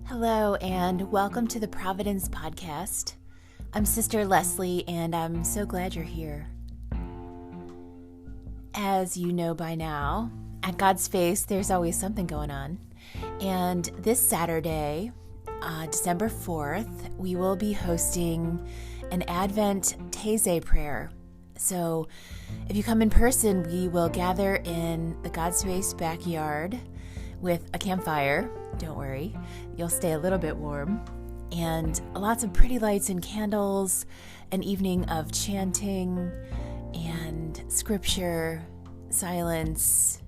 Hello, and welcome to the Providence podcast. I'm Sister Leslie, and I'm so glad you're here. As you know by now, at God's Face, there's always something going on. And this Saturday, December 4th, we will be hosting an Advent Taizé prayer. So if you come in person, we will gather in the God's Face backyard with a campfire. Don't worry, you'll stay a little bit warm. And lots of pretty lights and candles, an evening of chanting and scripture, silence,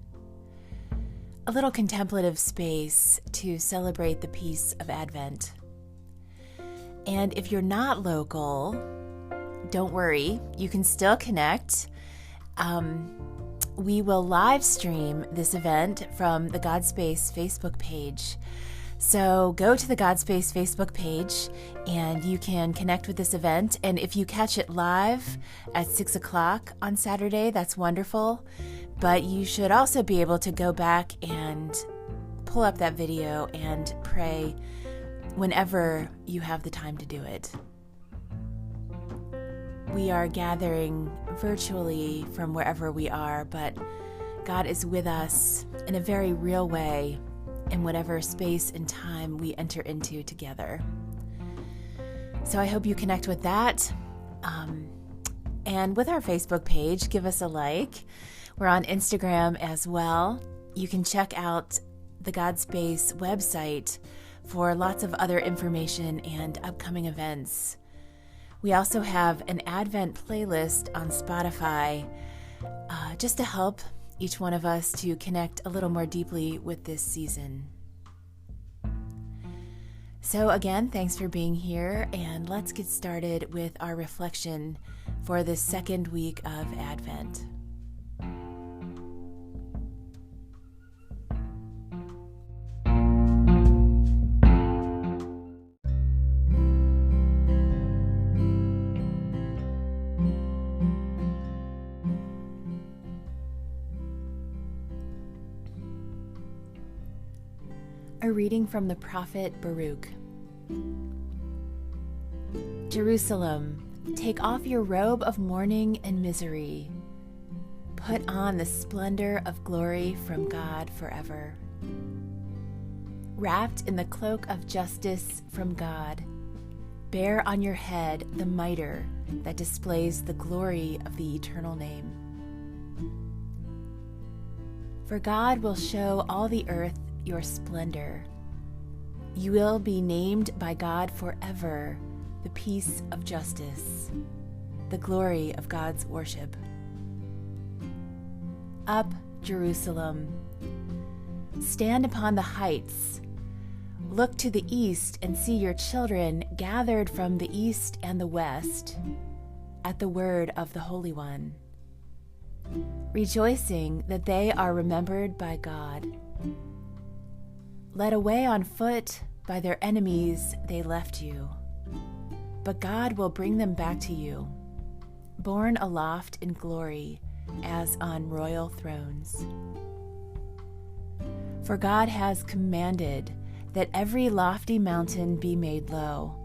a little contemplative space to celebrate the peace of Advent. And if you're not local, don't worry, you can still connect. We will live stream this event from the Godspace Facebook page. So go to the Godspace Facebook page and you can connect with this event. And if you catch it live at 6 o'clock on Saturday, that's wonderful. But you should also be able to go back and pull up that video and pray whenever you have the time to do it. We are gathering virtually from wherever we are, but God is with us in a very real way in whatever space and time we enter into together. So I hope you connect with that. And with our Facebook page, give us a like. We're on Instagram as well. You can check out the Godspace website for lots of other information and upcoming events. We also have an Advent playlist on Spotify just to help each one of us to connect a little more deeply with this season. So again, thanks for being here, and let's get started with our reflection for this second week of Advent. A reading from the prophet Baruch. Jerusalem, take off your robe of mourning and misery. Put on the splendor of glory from God forever. Wrapped in the cloak of justice from God, bear on your head the mitre that displays the glory of the eternal name. For God will show all the earth your splendor. You will be named by God forever, the peace of justice, the glory of God's worship. Up, Jerusalem. Stand upon the heights. Look to the east and see your children gathered from the east and the west at the word of the Holy One, rejoicing that they are remembered by God. Led away on foot by their enemies, they left you. But God will bring them back to you, borne aloft in glory as on royal thrones. For God has commanded that every lofty mountain be made low,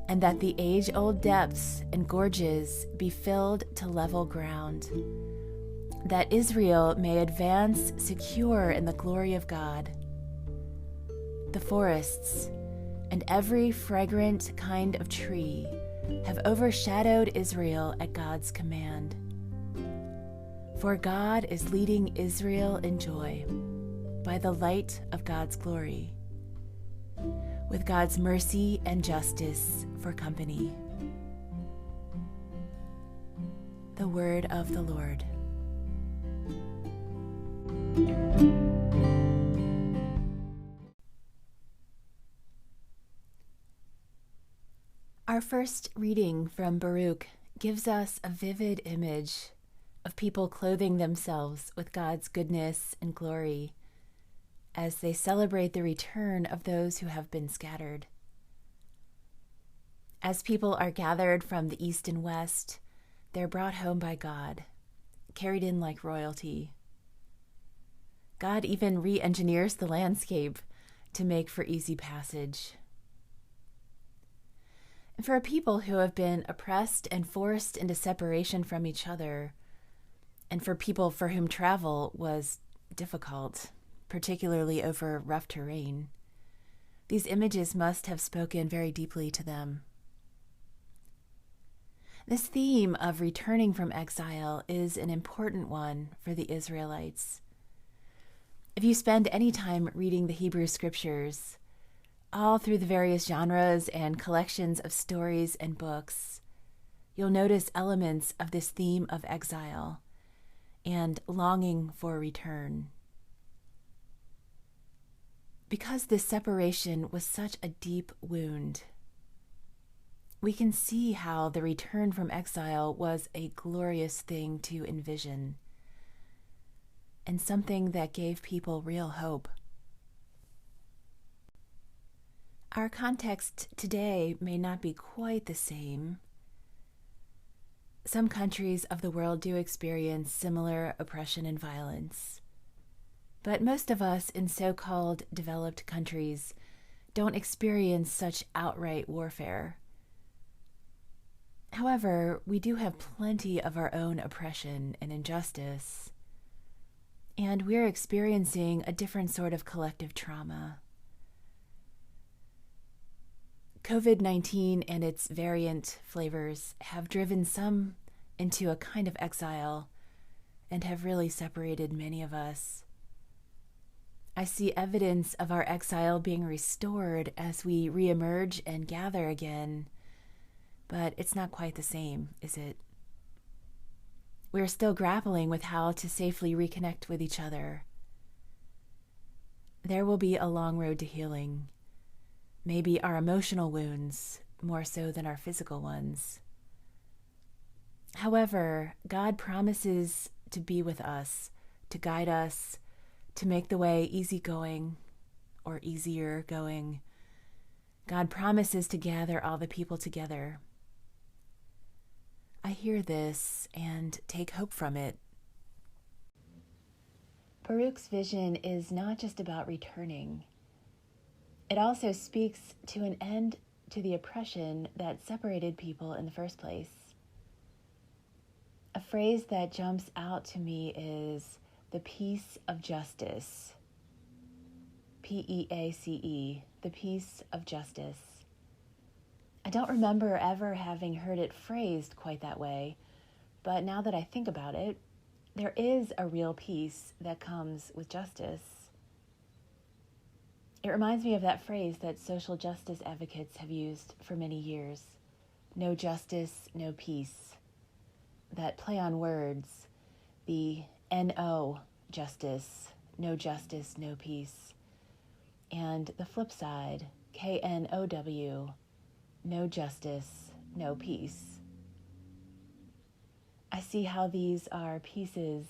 and that the age-old depths and gorges be filled to level ground, that Israel may advance secure in the glory of God. The forests and every fragrant kind of tree have overshadowed Israel at God's command. For God is leading Israel in joy by the light of God's glory, with God's mercy and justice for company. The word of the Lord. Our first reading from Baruch gives us a vivid image of people clothing themselves with God's goodness and glory as they celebrate the return of those who have been scattered. As people are gathered from the east and west, they're brought home by God, carried in like royalty. God even re-engineers the landscape to make for easy passage. And for a people who have been oppressed and forced into separation from each other, and for people for whom travel was difficult, particularly over rough terrain, these images must have spoken very deeply to them. This theme of returning from exile is an important one for the Israelites. If you spend any time reading the Hebrew scriptures, all through the various genres and collections of stories and books, you'll notice elements of this theme of exile and longing for return. Because this separation was such a deep wound, we can see how the return from exile was a glorious thing to envision and something that gave people real hope. Our context today may not be quite the same. Some countries of the world do experience similar oppression and violence, but most of us in so-called developed countries don't experience such outright warfare. However, we do have plenty of our own oppression and injustice, and we're experiencing a different sort of collective trauma. COVID-19 and its variant flavors have driven some into a kind of exile and have really separated many of us. I see evidence of our exile being restored as we reemerge and gather again, but it's not quite the same, is it? We're still grappling with how to safely reconnect with each other. There will be a long road to healing. Maybe our emotional wounds more so than our physical ones. However, God promises to be with us, to guide us, to make the way easygoing or easier going. God promises to gather all the people together. I hear this and take hope from it. Baruch's vision is not just about returning. It also speaks to an end to the oppression that separated people in the first place. A phrase that jumps out to me is the peace of justice. P-E-A-C-E, the peace of justice. I don't remember ever having heard it phrased quite that way, but now that I think about it, there is a real peace that comes with justice. It reminds me of that phrase that social justice advocates have used for many years. No justice, no peace. That play on words, the N-O justice, no justice, no peace. And the flip side, K-N-O-W, no justice, no peace. I see how these are pieces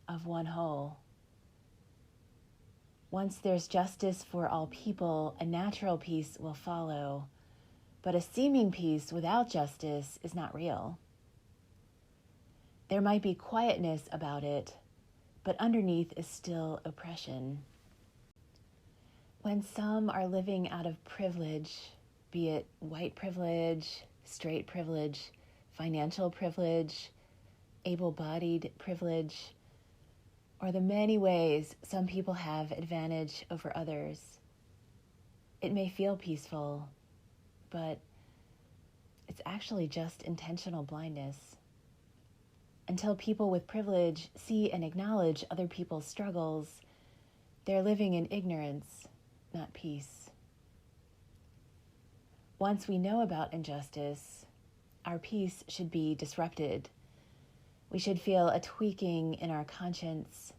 of one whole. Once there's justice for all people, a natural peace will follow, but a seeming peace without justice is not real. There might be quietness about it, but underneath is still oppression. When some are living out of privilege, be it white privilege, straight privilege, financial privilege, able-bodied privilege, or the many ways some people have advantage over others, it may feel peaceful, but it's actually just intentional blindness. Until people with privilege see and acknowledge other people's struggles, they're living in ignorance, not peace. Once we know about injustice, our peace should be disrupted. We should feel a tweaking in our conscience.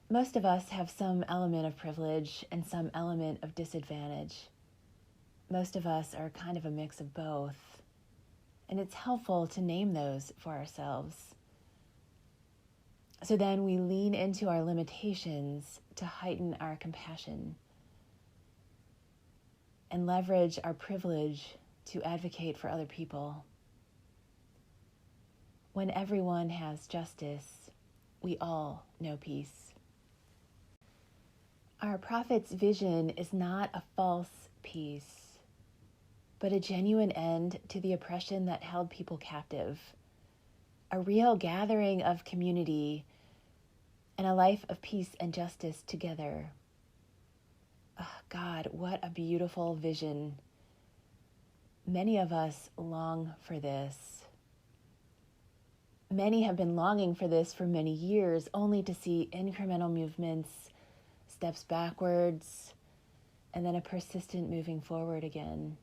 Most of us have some element of privilege and some element of disadvantage. Most of us are kind of a mix of both. And it's helpful to name those for ourselves. So then we lean into our limitations to heighten our compassion and leverage our privilege to advocate for other people. When everyone has justice, we all know peace. Our prophet's vision is not a false peace, but a genuine end to the oppression that held people captive, a real gathering of community, and a life of peace and justice together. Oh, God, what a beautiful vision. Many of us long for this. Many have been longing for this for many years, only to see incremental movements, steps backwards, and then a persistent moving forward again.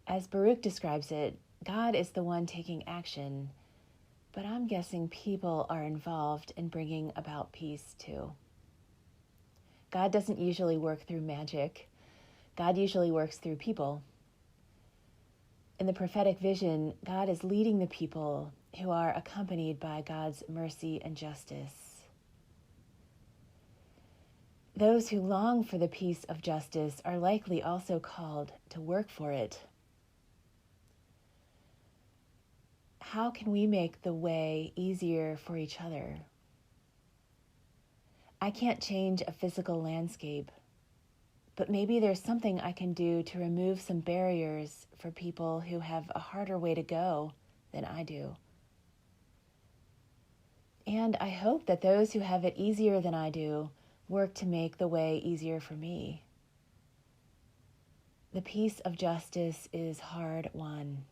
As Baruch describes it, God is the one taking action, but I'm guessing people are involved in bringing about peace too. God doesn't usually work through magic. God usually works through people. In the prophetic vision, God is leading the people who are accompanied by God's mercy and justice. Those who long for the peace of justice are likely also called to work for it. How can we make the way easier for each other? I can't change a physical landscape, but maybe there's something I can do to remove some barriers for people who have a harder way to go than I do. And I hope that those who have it easier than I do work to make the way easier for me. The peace of justice is hard won.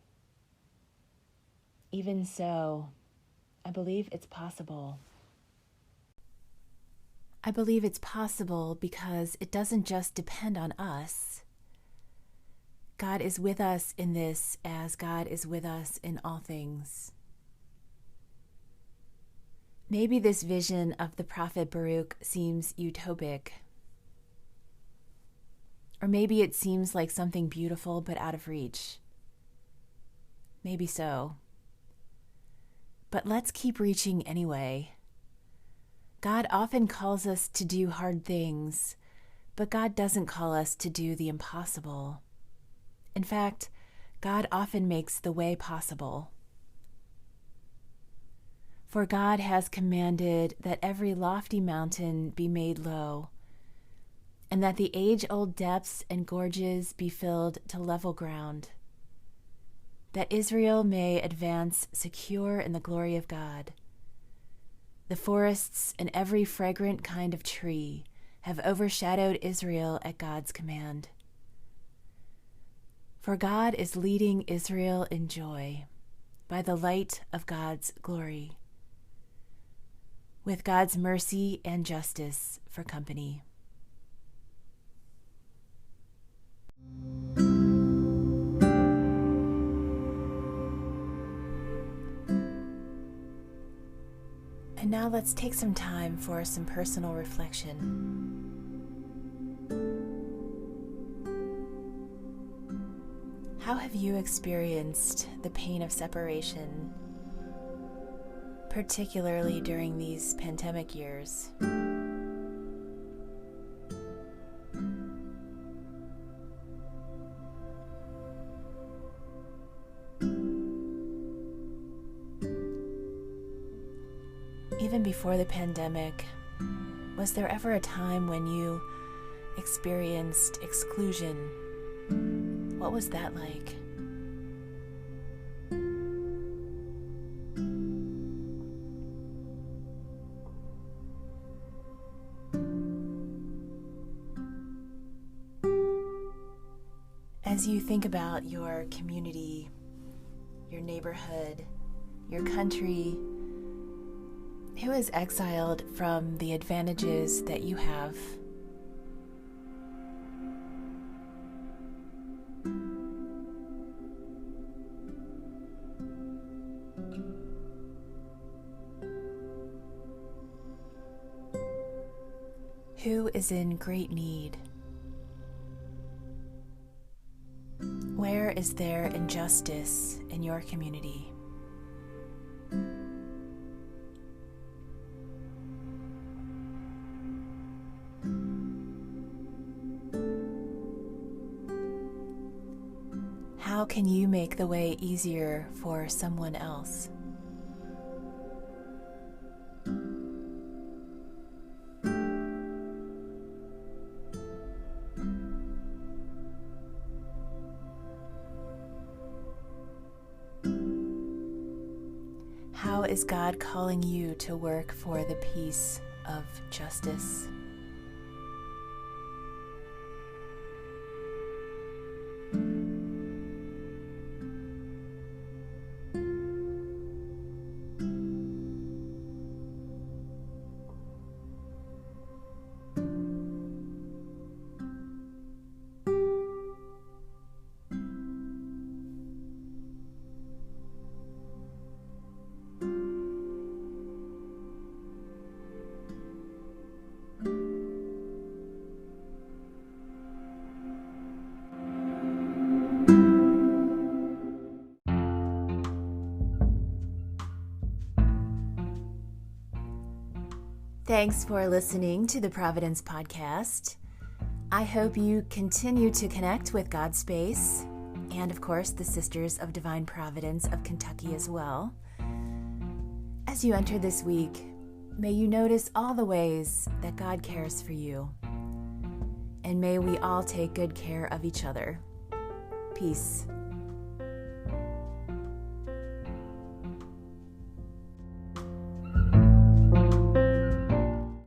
Even so, I believe it's possible. I believe it's possible because it doesn't just depend on us. God is with us in this as God is with us in all things. Maybe this vision of the prophet Baruch seems utopic. Or maybe it seems like something beautiful but out of reach. Maybe so. But let's keep reaching anyway. God often calls us to do hard things, but God doesn't call us to do the impossible. In fact, God often makes the way possible. For God has commanded that every lofty mountain be made low, and that the age-old depths and gorges be filled to level ground, that Israel may advance secure in the glory of God. The forests and every fragrant kind of tree have overshadowed Israel at God's command. For God is leading Israel in joy by the light of God's glory, with God's mercy and justice for company. And now let's take some time for some personal reflection. How have you experienced the pain of separation, particularly during these pandemic years? Even before the pandemic, was there ever a time when you experienced exclusion? What was that like? As you think about your community, your neighborhood, your country, who is exiled from the advantages that you have? Who is in great need? Where is there injustice in your community? How can you make the way easier for someone else? How is God calling you to work for the peace of justice? Thanks for listening to the Providence podcast. I hope you continue to connect with God's space and, of course, the Sisters of Divine Providence of Kentucky as well. As you enter this week, may you notice all the ways that God cares for you. And may we all take good care of each other. Peace.